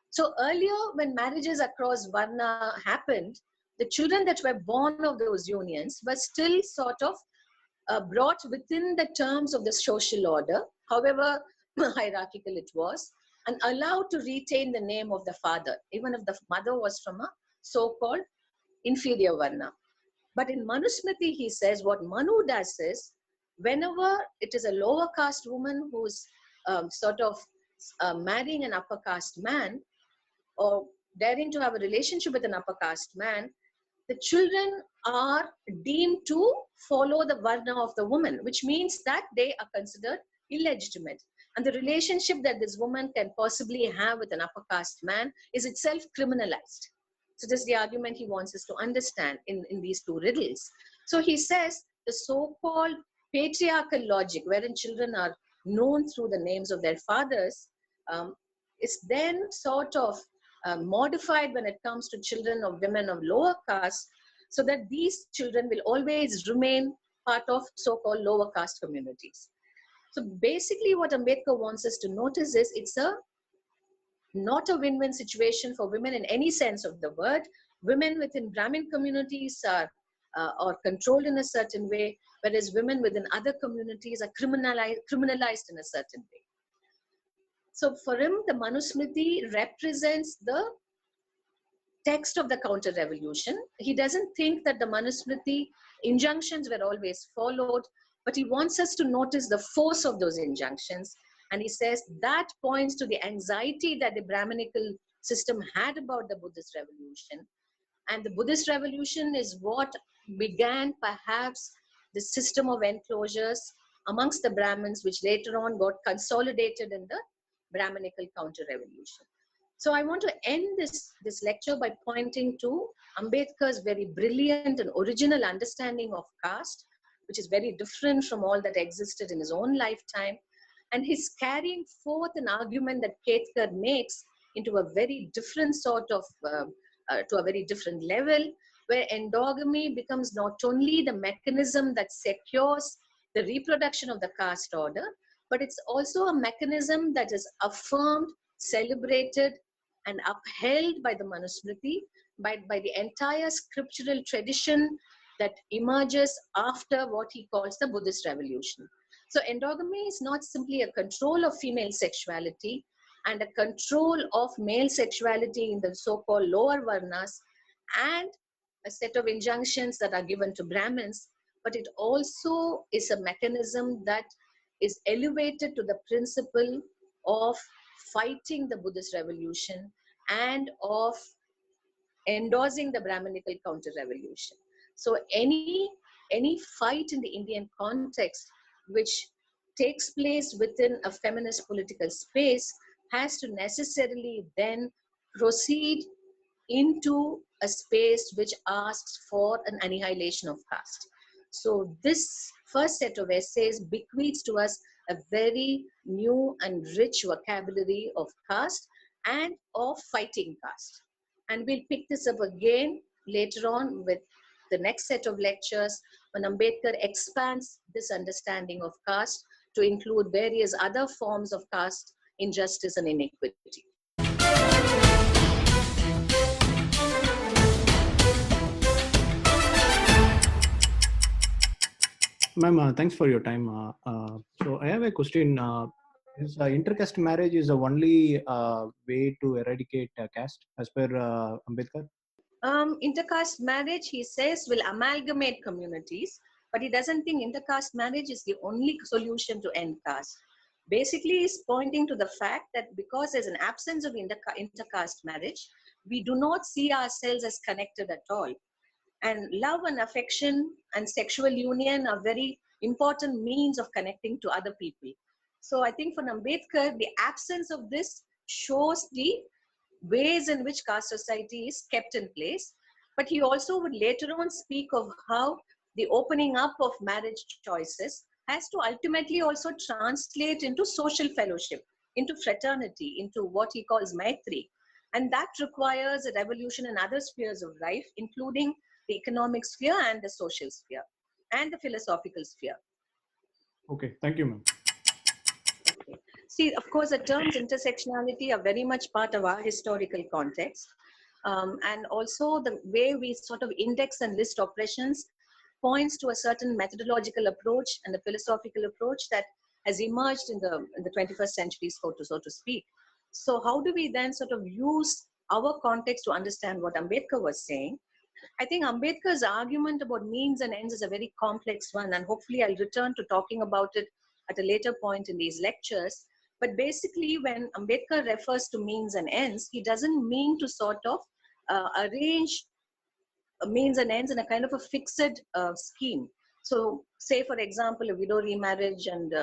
So earlier, when marriages across Varna happened, the children that were born of those unions were still sort of brought within the terms of the social order, however hierarchical it was, and allowed to retain the name of the father, even if the mother was from a so-called inferior Varna. But in Manusmriti, he says what Manu does is, whenever it is a lower caste woman who's marrying an upper caste man, or daring to have a relationship with an upper caste man, the children are deemed to follow the Varna of the woman, which means that they are considered illegitimate. And the relationship that this woman can possibly have with an upper caste man is itself criminalized. So this is the argument he wants us to understand in these two riddles. So he says the so-called patriarchal logic, wherein children are known through the names of their fathers, is then sort of modified when it comes to children of women of lower caste, so that these children will always remain part of so-called lower caste communities. So basically what Ambedkar wants us to notice is it's not a win-win situation for women in any sense of the word. Women within Brahmin communities are controlled in a certain way, whereas women within other communities are criminalized in a certain way. So for him, the Manusmriti represents the text of the counter-revolution. He doesn't think that the Manusmriti injunctions were always followed, but he wants us to notice the force of those injunctions. And he says that points to the anxiety that the Brahminical system had about the Buddhist revolution. And the Buddhist revolution is what began perhaps the system of enclosures amongst the Brahmins, which later on got consolidated in the Brahminical counter-revolution. So I want to end this lecture by pointing to Ambedkar's very brilliant and original understanding of caste, which is very different from all that existed in his own lifetime. And he's carrying forth an argument that Ambedkar makes into a very different sort of to a very different level, where endogamy becomes not only the mechanism that secures the reproduction of the caste order, but it's also a mechanism that is affirmed, celebrated, and upheld by the Manusmriti, by the entire scriptural tradition that emerges after what he calls the Buddhist revolution. So endogamy is not simply a control of female sexuality and a control of male sexuality in the so-called lower varnas and a set of injunctions that are given to Brahmins, but it also is a mechanism that is elevated to the principle of fighting the Buddhist revolution and of endorsing the Brahminical counter-revolution. So any fight in the Indian context which takes place within a feminist political space has to necessarily then proceed into a space which asks for an annihilation of caste. So this first set of essays bequeaths to us a very new and rich vocabulary of caste and of fighting caste. And we'll pick this up again later on with the next set of lectures when Ambedkar expands this understanding of caste to include various other forms of caste injustice and inequity. Ma'am, thanks for your time. So I have a question. Is intercaste marriage is the only way to eradicate caste as per Ambedkar? Intercaste marriage, he says, will amalgamate communities, but he doesn't think intercaste marriage is the only solution to end caste. Basically, he's pointing to the fact that because there's an absence of intercaste marriage, we do not see ourselves as connected at all. And love and affection and sexual union are very important means of connecting to other people. So I think for Ambedkar, the absence of this shows the ways in which caste society is kept in place. But he also would later on speak of how the opening up of marriage choices has to ultimately also translate into social fellowship, into fraternity, into what he calls maitri. And that requires a revolution in other spheres of life, including the economic sphere and the social sphere and the philosophical sphere. Okay, thank you, ma'am. Okay. See, of course, the terms intersectionality are very much part of our historical context. And also the way we sort of index and list oppressions points to a certain methodological approach and a philosophical approach that has emerged in the 21st century, so to speak. So how do we then sort of use our context to understand what Ambedkar was saying? I think Ambedkar's argument about means and ends is a very complex one, and hopefully I'll return to talking about it at a later point in these lectures. But basically, when Ambedkar refers to means and ends, he doesn't mean to sort of arrange means and ends in a kind of a fixed scheme. So, say for example, a widow remarriage and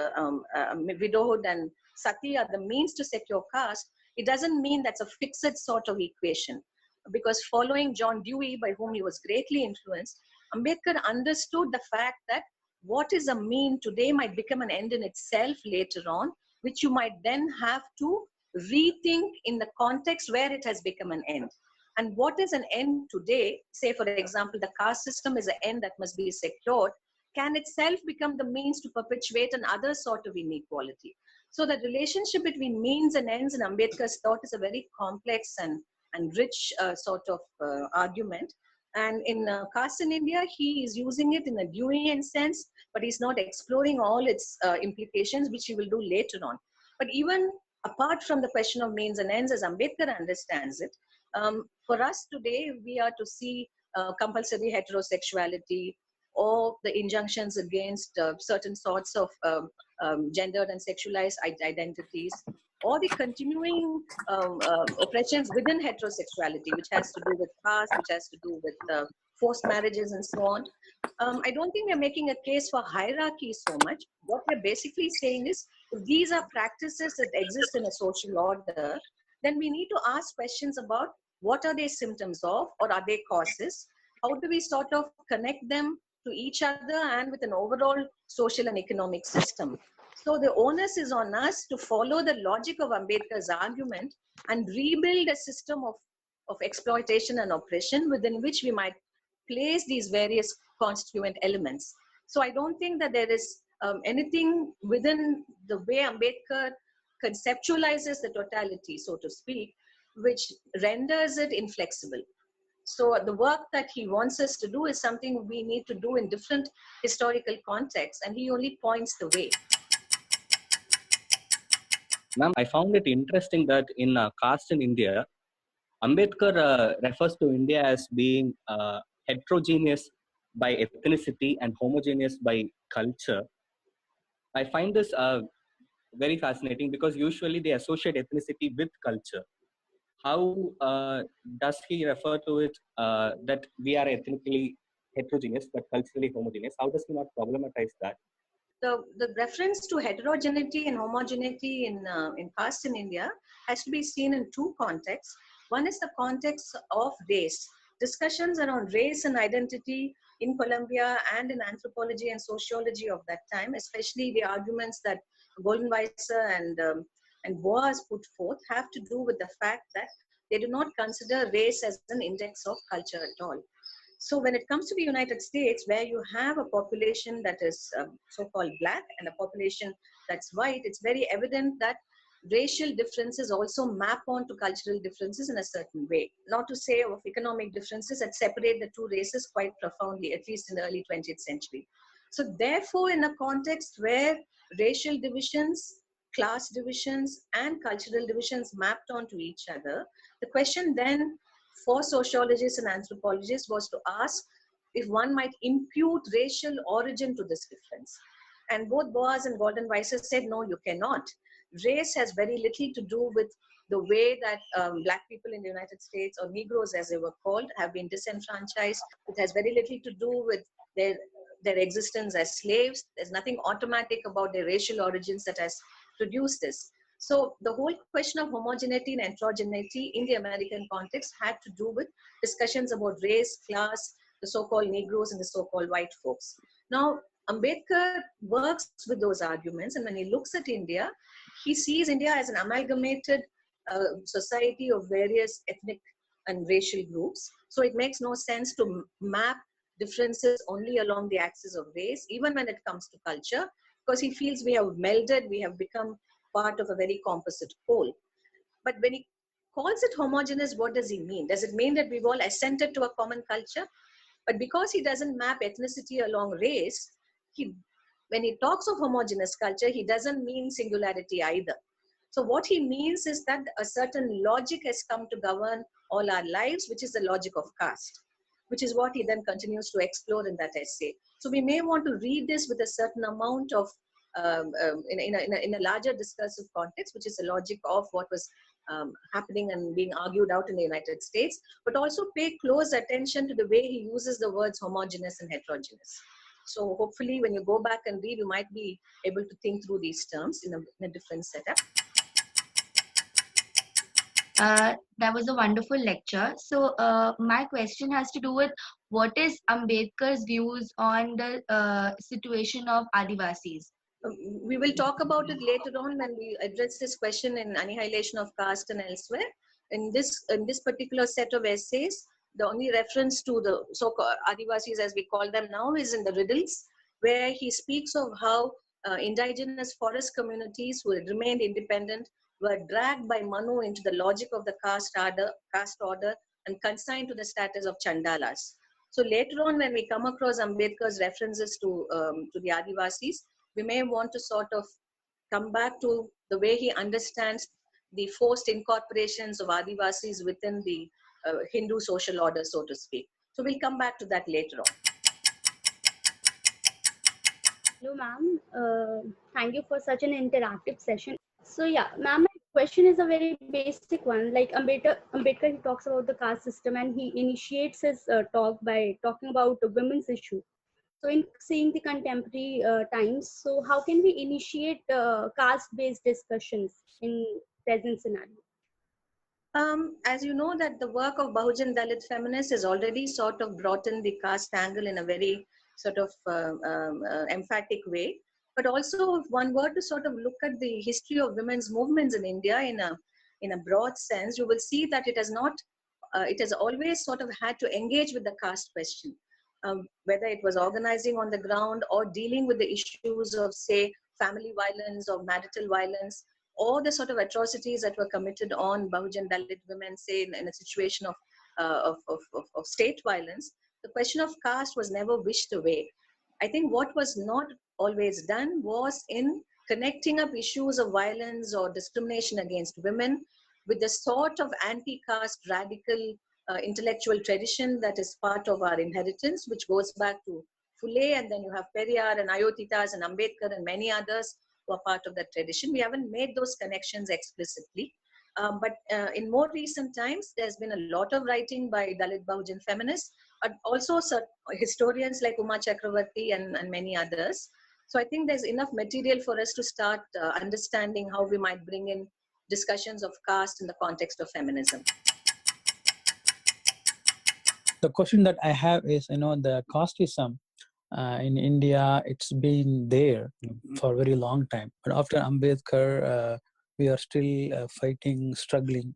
widowhood and sati are the means to secure caste. It doesn't mean that's a fixed sort of equation. Because following John Dewey, by whom he was greatly influenced, Ambedkar understood the fact that what is a mean today might become an end in itself later on, which you might then have to rethink in the context where it has become an end. And what is an end today, say for example, the caste system is an end that must be secured, can itself become the means to perpetuate another sort of inequality. So the relationship between means and ends in Ambedkar's thought is a very complex and rich sort of argument. And in caste in India, he is using it in a Deweyan sense, but he's not exploring all its implications, which he will do later on. But even apart from the question of means and ends, as Ambedkar understands it, for us today, we are to see compulsory heterosexuality or the injunctions against certain sorts of gendered and sexualized identities, or the continuing oppressions within heterosexuality, which has to do with caste, which has to do with forced marriages and so on. I don't think we're making a case for hierarchy so much. What we're basically saying is, if these are practices that exist in a social order, then we need to ask questions about what are they symptoms of, or are they causes? How do we sort of connect them to each other and with an overall social and economic system? So the onus is on us to follow the logic of Ambedkar's argument and rebuild a system of of exploitation and oppression within which we might place these various constituent elements. So I don't think that there is anything within the way Ambedkar conceptualizes the totality, so to speak, which renders it inflexible. So the work that he wants us to do is something we need to do in different historical contexts, and he only points the way. Ma'am, I found it interesting that in caste in India, Ambedkar refers to India as being heterogeneous by ethnicity and homogeneous by culture. I find this very fascinating because usually they associate ethnicity with culture. How does he refer to it that we are ethnically heterogeneous but culturally homogeneous? How does he not problematize that? The reference to heterogeneity and homogeneity in caste in India has to be seen in two contexts. One is the context of race. Discussions around race and identity in Colombia and in anthropology and sociology of that time, especially the arguments that Goldenweiser and Boas put forth, have to do with the fact that they do not consider race as an index of culture at all. So when it comes to the United States, where you have a population that is so-called black and a population that's white, it's very evident that racial differences also map onto cultural differences in a certain way. Not to say of economic differences that separate the two races quite profoundly, at least in the early 20th century. So therefore, in a context where racial divisions, class divisions, and cultural divisions mapped onto each other, the question then for sociologists and anthropologists was to ask if one might impute racial origin to this difference. And both Boas and Goldenweiser said, no, you cannot. Race has very little to do with the way that black people in the United States, or Negroes as they were called, have been disenfranchised. It has very little to do with their existence as slaves. There's nothing automatic about their racial origins that has produced this. So the whole question of homogeneity and heterogeneity in the American context had to do with discussions about race, class, the so-called Negroes and the so-called white folks. Now, Ambedkar works with those arguments, and when he looks at India, he sees India as an amalgamated society of various ethnic and racial groups. So it makes no sense to map differences only along the axis of race, even when it comes to culture, because he feels we have melded, we have become part of a very composite whole. But when he calls it homogeneous, what does he mean? Does it mean that we've all assented to a common culture? But because he doesn't map ethnicity along race, when he talks of homogeneous culture, he doesn't mean singularity either. So what he means is that a certain logic has come to govern all our lives, which is the logic of caste, which is what he then continues to explore in that essay. So we may want to read this with a certain amount of, in a larger discursive context, which is the logic of what was happening and being argued out in the United States, but also pay close attention to the way he uses the words homogeneous and heterogeneous. So hopefully when you go back and read, you might be able to think through these terms in a different setup. That was a wonderful lecture. So my question has to do with what is Ambedkar's views on the situation of Adivasis? We will talk about it later on when we address this question in Annihilation of Caste and elsewhere. In this particular set of essays, the only reference to the so-called Adivasis, as we call them now, is in the riddles, where he speaks of how indigenous forest communities who had remained independent were dragged by Manu into the logic of the caste order and consigned to the status of Chandalas. So later on, when we come across Ambedkar's references to the Adivasis, we may want to sort of come back to the way he understands the forced incorporations of Adivasis within the Hindu social order, so to speak. So we'll come back to that later on. Hello, ma'am. Thank you for such an interactive session. So yeah, ma'am, my question is a very basic one. Like Ambedkar, he talks about the caste system and he initiates his talk by talking about the women's issue. So in seeing the contemporary times, so how can we initiate caste-based discussions in present scenario? As you know, that the work of Bahujan Dalit feminists has already sort of brought in the caste angle in a very sort of emphatic way. But also, if one were to sort of look at the history of women's movements in India in a broad sense, you will see that it has not it has always sort of had to engage with the caste question, whether it was organizing on the ground or dealing with the issues of, say, family violence or marital violence, or the sort of atrocities that were committed on Bahujan Dalit women, say, in a situation of state violence. The question of caste was never wished away. I think what was not always done was in connecting up issues of violence or discrimination against women with the sort of anti-caste radical intellectual tradition that is part of our inheritance, which goes back to Phule, and then you have Periyar and Ayotitas and Ambedkar and many others who are part of that tradition. We haven't made those connections explicitly. But in more recent times, there's been a lot of writing by Dalit Bahujan feminists, and also historians like Uma Chakravarti and many others. So I think there's enough material for us to start understanding how we might bring in discussions of caste in the context of feminism. The question that I have is, the casteism in India, it's been there for a very long time. But after Ambedkar, we are still fighting, struggling.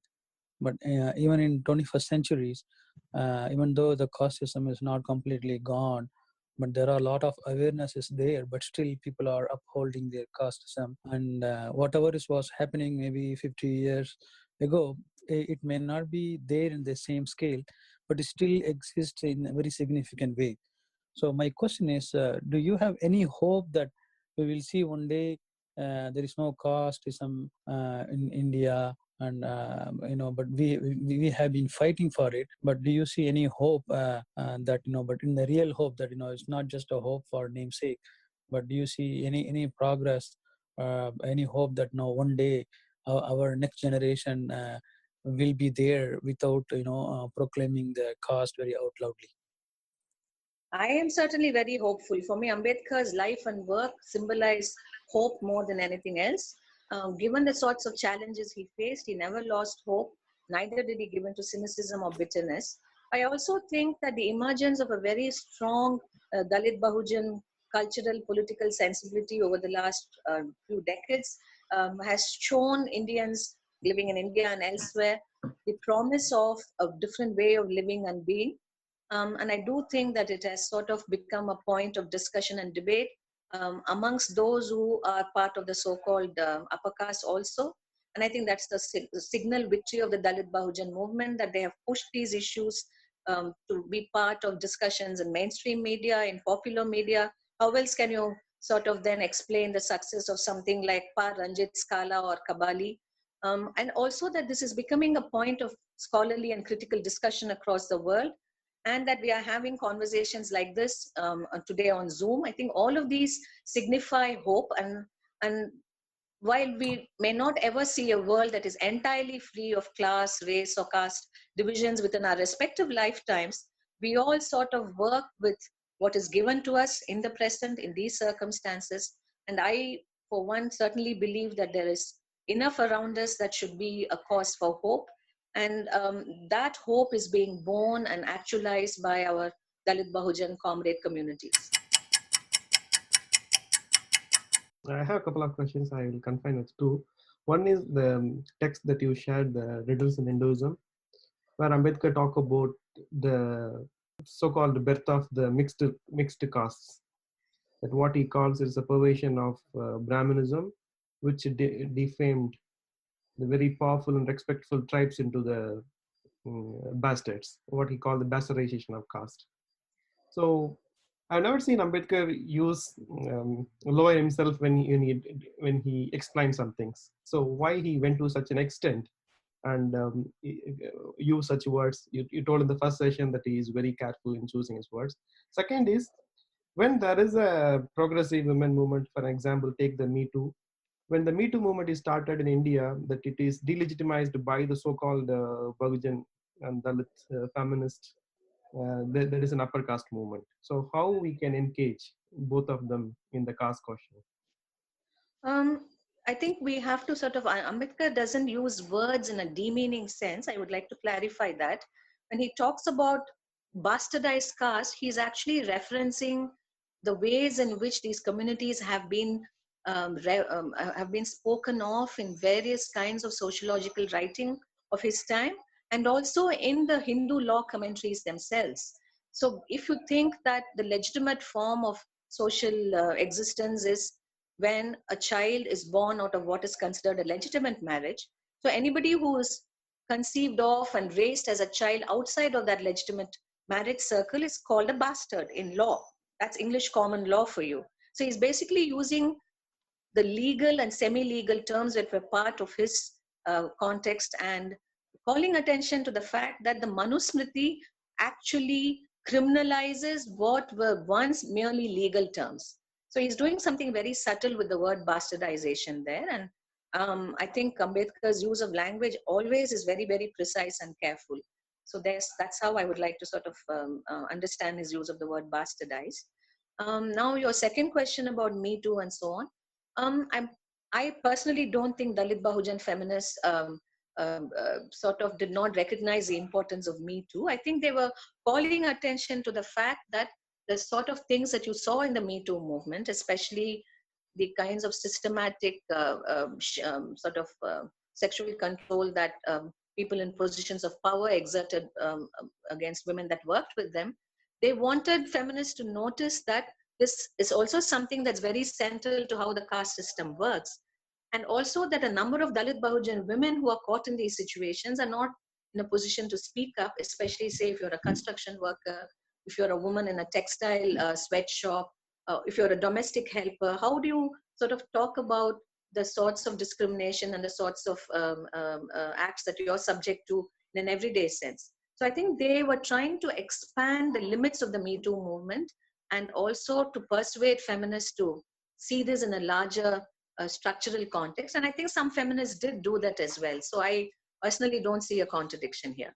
But even in 21st centuries, even though the casteism is not completely gone, but there are a lot of awarenesses there, but still people are upholding their casteism. And whatever was happening maybe 50 years ago, it may not be there in the same scale, but it still exists in a very significant way. So my question is, do you have any hope that we will see one day there is no casteism in India? And but we have been fighting for it. But do you see any hope that but in the real hope that it's not just a hope for namesake, but do you see any progress, any hope that one day our next generation will be there without proclaiming the caste very out loudly? I am certainly very hopeful. For me, Ambedkar's life and work symbolize hope more than anything else. Given the sorts of challenges he faced, he never lost hope, neither did he give in to cynicism or bitterness. I also think that the emergence of a very strong Dalit Bahujan cultural, political sensibility over the last few decades has shown Indians living in India and elsewhere the promise of a different way of living and being. And I do think that it has sort of become a point of discussion and debate amongst those who are part of the so-called upper caste also. And I think that's the signal victory of the Dalit Bahujan movement, that they have pushed these issues to be part of discussions in mainstream media, in popular media. How else can you sort of then explain the success of something like Pa Ranjit Scala or Kabali? And also that this is becoming a point of scholarly and critical discussion across the world, and that we are having conversations like this today on Zoom. I think all of these signify hope, and while we may not ever see a world that is entirely free of class, race, or caste divisions within our respective lifetimes, we all sort of work with what is given to us in the present, in these circumstances. And I, for one, certainly believe that there is enough around us that should be a cause for hope. And that hope is being born and actualized by our Dalit Bahujan comrade communities. I have a couple of questions. I will confine it to two. One is the text that you shared, the Riddles in Hinduism, where Ambedkar talk about the so-called birth of the mixed castes. That what he calls is a perversion of Brahminism, which defamed the very powerful and respectful tribes into the bastards, what he called the bastardization of caste. So I've never seen Ambedkar use lower himself when he explains some things. So why he went to such an extent and use such words? You told in the first session that he is very careful in choosing his words. Second is, when there is a progressive women movement, for example, take the Me Too. When the Me Too movement is started in India, that it is delegitimized by the so-called Bahujan and Dalit feminist. There is an upper caste movement. So how we can engage both of them in the caste question? I think we have to sort of, Ambedkar doesn't use words in a demeaning sense. I would like to clarify that. When he talks about bastardized caste, he's actually referencing the ways in which these communities have been spoken of in various kinds of sociological writing of his time. and also in the Hindu law commentaries themselves. So if you think that the legitimate form of social existence is when a child is born out of what is considered a legitimate marriage, so anybody who is conceived of and raised as a child outside of that legitimate marriage circle is called a bastard in law. That's English common law for you. So he's basically using the legal and semi-legal terms that were part of his context and calling attention to the fact that the Manusmriti actually criminalizes what were once merely legal terms. So he's doing something very subtle with the word bastardization there. And I think Ambedkar's use of language always is very, very precise and careful. So that's how I would like to sort of understand his use of the word bastardize. Now your second question about Me Too and so on. I personally don't think Dalit Bahujan feminists sort of did not recognize the importance of Me Too. I think they were calling attention to the fact that the sort of things that you saw in the Me Too movement, especially the kinds of systematic sort of sexual control that people in positions of power exerted against women that worked with them, they wanted feminists to notice that this is also something that's very central to how the caste system works. And also that a number of Dalit Bahujan women who are caught in these situations are not in a position to speak up, especially say if you're a construction worker, if you're a woman in a textile sweatshop, if you're a domestic helper, how do you sort of talk about the sorts of discrimination and the sorts of acts that you're subject to in an everyday sense? So I think they were trying to expand the limits of the Me Too movement and also to persuade feminists to see this in a larger structural context. And I think some feminists did do that as well. So I personally don't see a contradiction here.